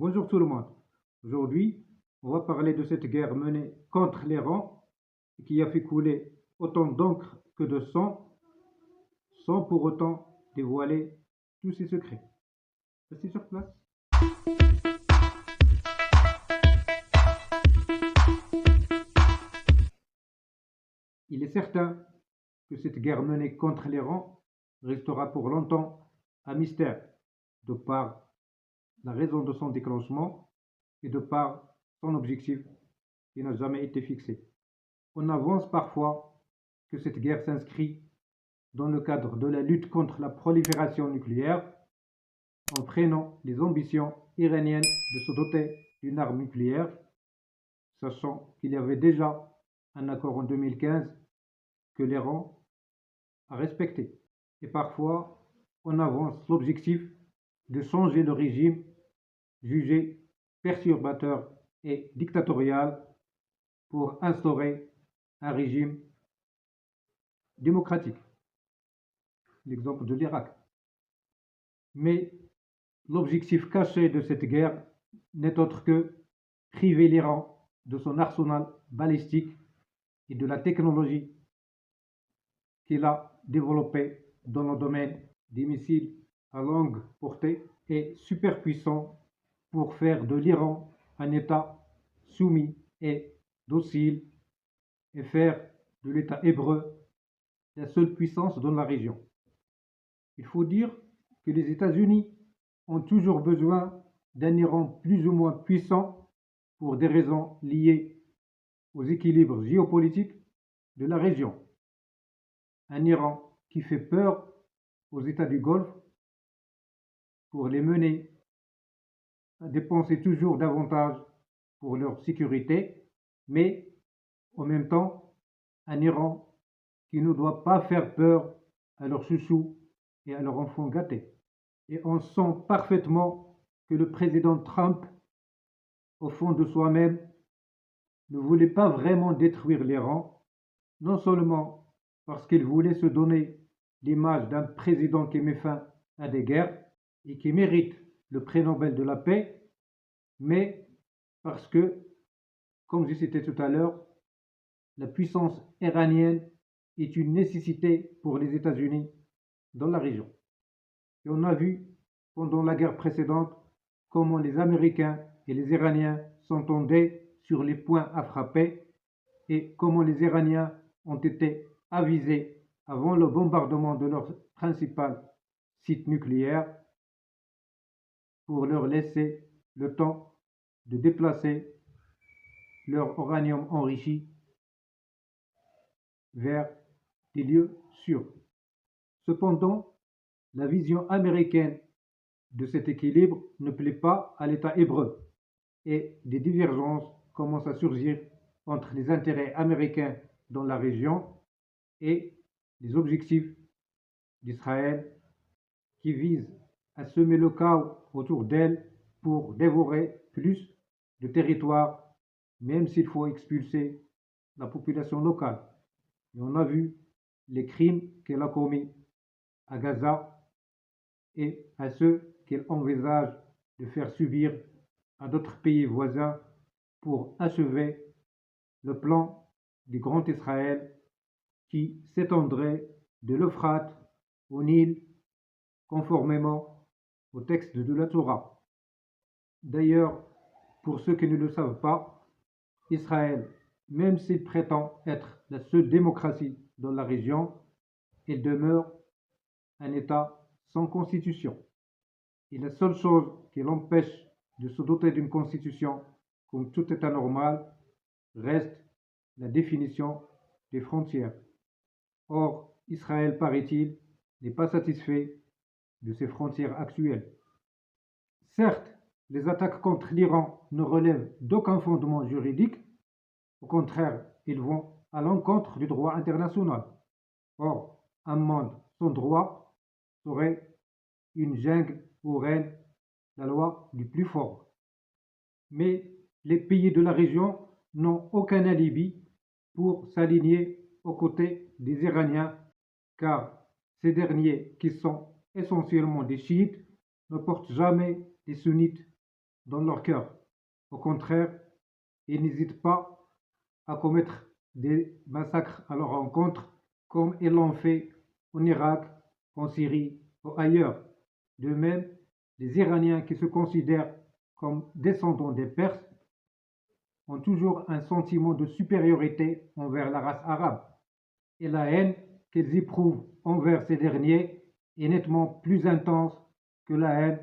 Bonjour tout le monde. Aujourd'hui, on va parler de cette guerre menée contre l'Iran et qui a fait couler autant d'encre que de sang sans pour autant dévoiler tous ses secrets. Restez sur place. Il est certain que cette guerre menée contre l'Iran restera pour longtemps un mystère, de par la raison de son déclenchement et de par son objectif qui n'a jamais été fixé. On avance parfois que cette guerre s'inscrit dans le cadre de la lutte contre la prolifération nucléaire, en freinant les ambitions iraniennes de se doter d'une arme nucléaire, sachant qu'il y avait déjà un accord en 2015 que l'Iran a respecté. Et parfois, on avance l'objectif de changer le régime jugé perturbateur et dictatorial pour instaurer un régime démocratique. L'exemple de l'Irak. Mais l'objectif caché de cette guerre n'est autre que priver l'Iran de son arsenal balistique et de la technologie qu'il a développée dans le domaine des missiles à longue portée et superpuissants pour faire de l'Iran un État soumis et docile et faire de l'État hébreu la seule puissance dans la région. Il faut dire que les États-Unis ont toujours besoin d'un Iran plus ou moins puissant pour des raisons liées aux équilibres géopolitiques de la région. Un Iran qui fait peur aux États du Golfe pour les mener à dépenser toujours davantage pour leur sécurité, mais en même temps, un Iran qui ne doit pas faire peur à leurs chouchous et à leurs enfants gâtés. Et on sent parfaitement que le président Trump, au fond de soi-même, ne voulait pas vraiment détruire l'Iran, non seulement parce qu'il voulait se donner l'image d'un président qui met fin à des guerres et qui mérite le prix Nobel de la paix, mais parce que, comme je citais tout à l'heure, la puissance iranienne est une nécessité pour les États-Unis dans la région. Et on a vu pendant la guerre précédente comment les Américains et les Iraniens s'entendaient sur les points à frapper et comment les Iraniens ont été avisés avant le bombardement de leur principal site nucléaire pour leur laisser le temps de déplacer leur uranium enrichi vers des lieux sûrs. Cependant, la vision américaine de cet équilibre ne plaît pas à l'État hébreu et des divergences commencent à surgir entre les intérêts américains dans la région et les objectifs d'Israël qui visent à semer le chaos autour d'elle pour dévorer plus de territoire, même s'il faut expulser la population locale. Et on a vu les crimes qu'elle a commis à Gaza et à ceux qu'elle envisage de faire subir à d'autres pays voisins pour achever le plan du Grand Israël qui s'étendrait de l'Euphrate au Nil conformément au texte de la Torah. D'ailleurs, pour ceux qui ne le savent pas, Israël, même s'il prétend être la seule démocratie dans la région, il demeure un État sans constitution. Et la seule chose qui l'empêche de se doter d'une constitution comme tout État normal reste la définition des frontières. Or, Israël, paraît-il, n'est pas satisfait de ses frontières actuelles. Certes, les attaques contre l'Iran ne relèvent d'aucun fondement juridique, au contraire, ils vont à l'encontre du droit international. Or, un monde sans droit serait une jungle où règne la loi du plus fort. Mais les pays de la région n'ont aucun alibi pour s'aligner aux côtés des Iraniens, car ces derniers, qui sont essentiellement des chiites, ne portent jamais des sunnites dans leur cœur. Au contraire, ils n'hésitent pas à commettre des massacres à leur encontre, comme ils l'ont fait en Irak, en Syrie ou ailleurs. De même, les Iraniens qui se considèrent comme descendants des Perses ont toujours un sentiment de supériorité envers la race arabe, et la haine qu'ils éprouvent envers ces derniers est nettement plus intense que la haine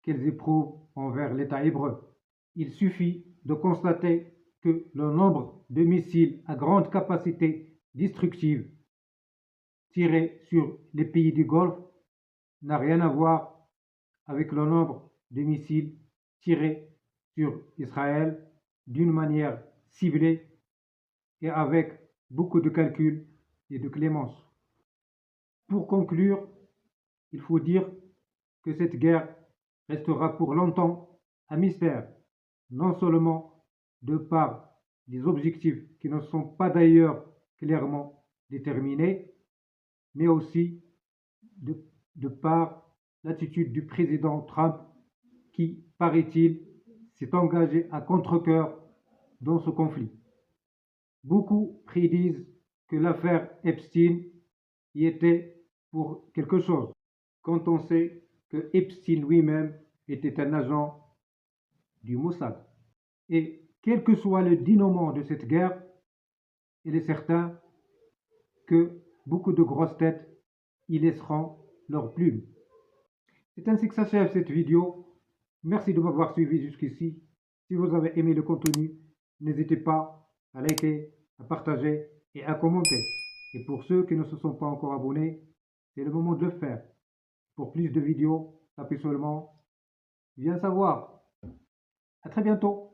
qu'ils éprouvent envers l'État hébreu. Il suffit de constater que le nombre de missiles à grande capacité destructive tirés sur les pays du Golfe n'a rien à voir avec le nombre de missiles tirés sur Israël d'une manière ciblée et avec beaucoup de calculs et de clémence. Pour conclure, il faut dire que cette guerre restera pour longtemps un mystère, non seulement de par des objectifs qui ne sont pas d'ailleurs clairement déterminés, mais aussi de par l'attitude du président Trump qui, paraît-il, s'est engagé à contre-cœur dans ce conflit. Beaucoup prédisent que l'affaire Epstein y était pour quelque chose, quand on sait que Epstein lui-même était un agent du Mossad. Et quel que soit le dénouement de cette guerre, il est certain que beaucoup de grosses têtes y laisseront leur plume. C'est ainsi que s'achève cette vidéo. Merci de m'avoir suivi jusqu'ici. Si vous avez aimé le contenu, n'hésitez pas à liker, à partager et à commenter. Et pour ceux qui ne se sont pas encore abonnés, c'est le moment de le faire. Pour plus de vidéos, tapez seulement Viens savoir. À très bientôt.